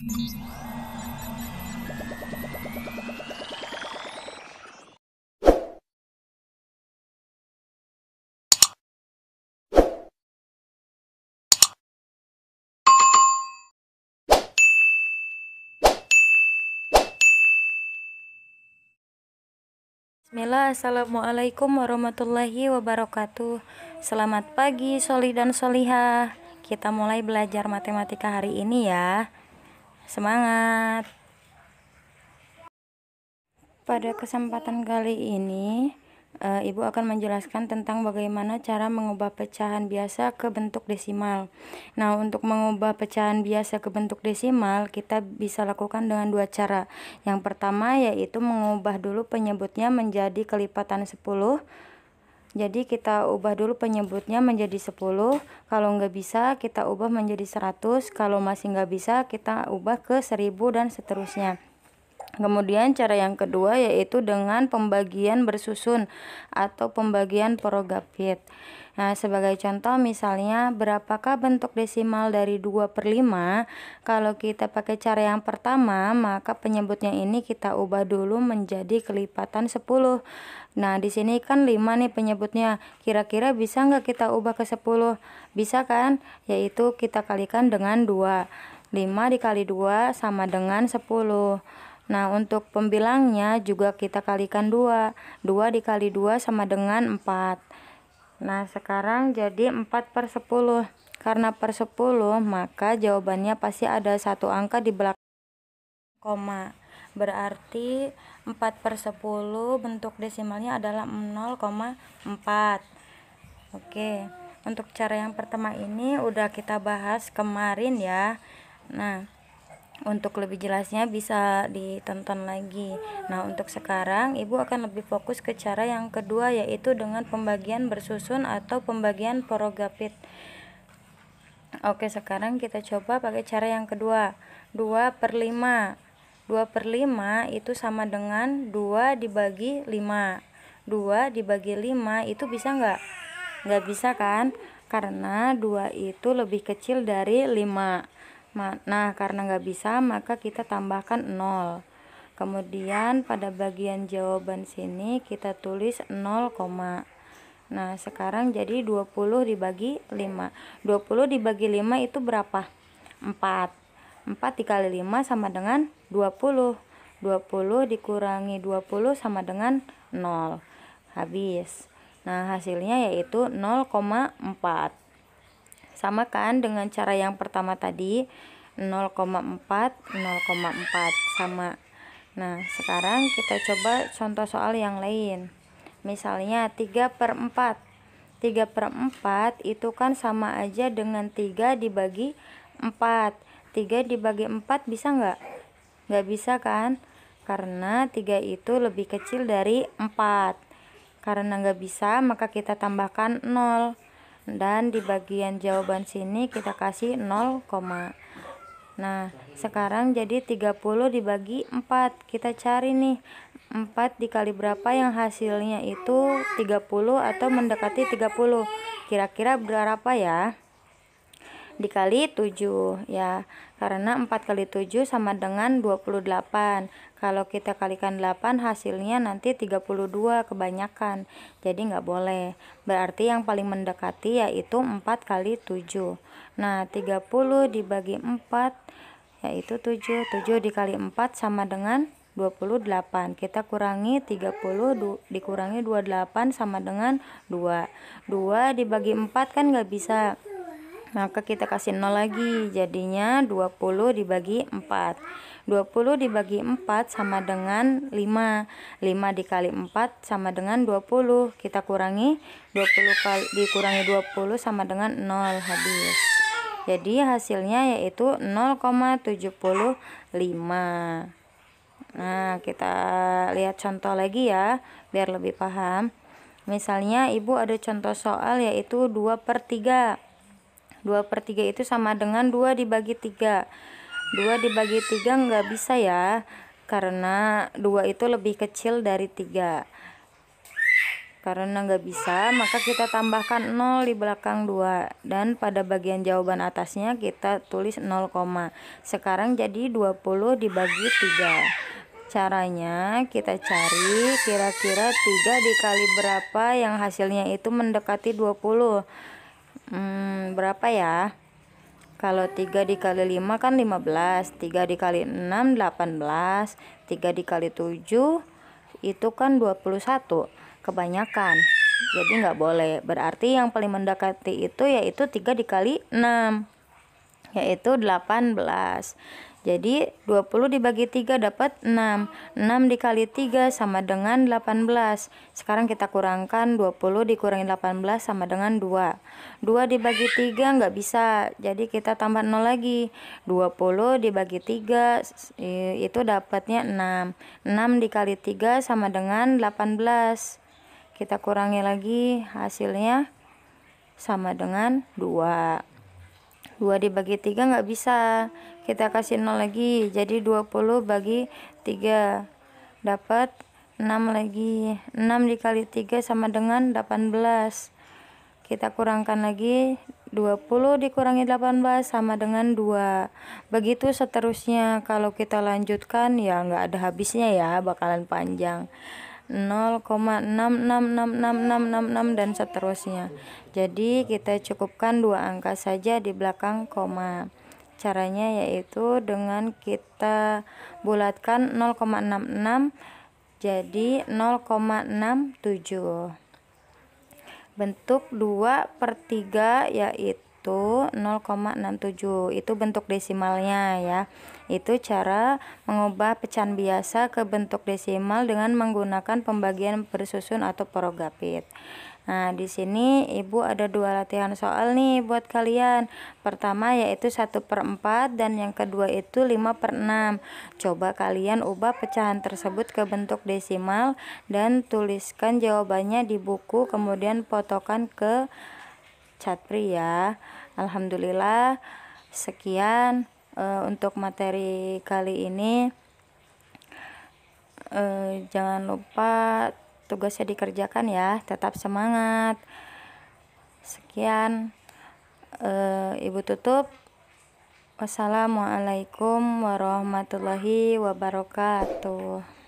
Bismillah, assalamualaikum warahmatullahi wabarakatuh. Selamat pagi solih dan solihah. Kita mulai belajar matematika hari ini ya. Semangat. Pada kesempatan kali ini Ibu akan menjelaskan tentang bagaimana cara mengubah pecahan biasa ke bentuk desimal. Nah, untuk mengubah pecahan biasa ke bentuk desimal, kita bisa lakukan dengan dua cara. Yang pertama yaitu mengubah dulu penyebutnya menjadi kelipatan 10. Jadi kita ubah dulu penyebutnya menjadi 10. Kalau nggak bisa, kita ubah menjadi 100. Kalau masih nggak bisa, kita ubah ke 1000 dan seterusnya. Kemudian cara yang kedua yaitu dengan pembagian bersusun atau pembagian porogapit. Nah, sebagai contoh misalnya berapakah bentuk desimal dari 2/5? Kalau kita pakai cara yang pertama, maka penyebutnya ini kita ubah dulu menjadi kelipatan 10. Nah, di sini kan 5 nih penyebutnya. Kira-kira bisa nggak kita ubah ke 10? Bisa kan? Yaitu kita kalikan dengan 2. 5 dikali 2 sama dengan 10. Nah, untuk pembilangnya juga kita kalikan 2. 2 dikali 2 sama dengan 4. Nah, sekarang jadi 4/10. Karena per 10, maka jawabannya pasti ada satu angka di belakang koma. Berarti 4/10 bentuk desimalnya adalah 0,4. Oke, untuk cara yang pertama ini udah kita bahas kemarin ya. Nah, untuk lebih jelasnya bisa ditonton lagi. Nah, untuk sekarang Ibu akan lebih fokus ke cara yang kedua yaitu dengan pembagian bersusun atau pembagian porogapit. Oke, sekarang kita coba pakai cara yang kedua. 2/5. 2/5 itu sama dengan 2 dibagi 5. 2 dibagi 5 itu bisa nggak? Nggak bisa kan? Karena 2 itu lebih kecil dari 5. Nah, karena nggak bisa, maka kita tambahkan 0. Kemudian pada bagian jawaban sini kita tulis 0, nah, sekarang jadi 20 dibagi 5. 20 dibagi 5 itu berapa? 4. 4 dikali 5 sama dengan 20. 20 dikurangi 20 sama dengan 0. Habis. Nah, hasilnya yaitu 0,4. Sama kan dengan cara yang pertama tadi, 0,4 sama. Nah, sekarang kita coba contoh soal yang lain. Misalnya 3/4. 3/4 itu kan sama aja dengan 3 dibagi 4. 3 dibagi 4 bisa nggak? Nggak bisa kan? Karena 3 itu lebih kecil dari 4. Karena nggak bisa, maka kita tambahkan 0. Dan di bagian jawaban sini kita kasih 0, nah, sekarang jadi 30 dibagi 4. Kita cari nih 4 dikali berapa yang hasilnya itu 30 atau mendekati 30. Kira-kira berapa ya? Dikali 7 ya, karena 4 kali 7 sama dengan 28. Kalau kita kalikan 8 hasilnya nanti 32 kebanyakan, jadi nggak boleh. Berarti yang paling mendekati yaitu 4 kali 7. Nah, 30 dibagi 4 yaitu 7. 7 dikali 4 sama dengan 28. Kita kurangi 30 dikurangi 28 sama dengan 2. 2 dibagi 4 kan nggak bisa, maka kita kasih 0 lagi, jadinya 20 dibagi 4. 20 dibagi 4 sama dengan 5. 5 dikali 4 sama dengan 20. Kita kurangi 20 kali dikurangi 20 sama dengan 0, habis. Jadi hasilnya yaitu 0,75. Nah, kita lihat contoh lagi ya biar lebih paham. Misalnya Ibu ada contoh soal yaitu 2/3. 2/3 itu sama dengan 2 dibagi 3. 2 dibagi 3 nggak bisa ya, karena 2 itu lebih kecil dari 3. Karena nggak bisa, maka kita tambahkan 0 di belakang 2. Dan pada bagian jawaban atasnya kita tulis 0, sekarang jadi 20 dibagi 3. Caranya kita cari kira-kira 3 dikali berapa yang hasilnya itu mendekati 20. Berapa ya? Kalau 3 dikali 5 kan 15, 3 dikali 6 18, 3 dikali 7 itu kan 21. Kebanyakan, jadi nggak boleh. Berarti yang paling mendekati itu yaitu 3 dikali 6, yaitu 18. Jadi 20 dibagi 3 dapat 6. 6 dikali 3 sama dengan 18. Sekarang kita kurangkan, 20 dikurangi 18 sama dengan 2. 2 dibagi 3 nggak bisa, jadi kita tambah 0 lagi. 20 dibagi 3 itu dapatnya 6. 6 dikali 3 sama dengan 18. Kita kurangi lagi, hasilnya sama dengan 2. 2 dibagi 3 nggak bisa, kita kasih 0 lagi, jadi 20 bagi 3 dapat 6 lagi. 6 dikali 3 sama dengan 18. Kita kurangkan lagi, 20 dikurangi 18 sama dengan 2. Begitu seterusnya. Kalau kita lanjutkan ya nggak ada habisnya ya, bakalan panjang. 0,6666666 dan seterusnya. Jadi kita cukupkan 2 angka saja di belakang koma. Caranya yaitu dengan kita bulatkan 0,66 jadi 0,67. Bentuk 2/3 yaitu 0,67. Itu bentuk desimalnya ya. Itu cara mengubah pecahan biasa ke bentuk desimal dengan menggunakan pembagian bersusun atau porogapit. Nah, di sini Ibu ada 2 latihan soal nih buat kalian. Pertama yaitu 1/4 dan yang kedua itu 5/6. Coba kalian ubah pecahan tersebut ke bentuk desimal dan tuliskan jawabannya di buku, kemudian fotokan ke Catpri ya. Alhamdulillah, sekian untuk materi kali ini. Jangan lupa tugasnya dikerjakan ya, tetap semangat. Sekian, Ibu tutup. Wassalamualaikum warahmatullahi wabarakatuh.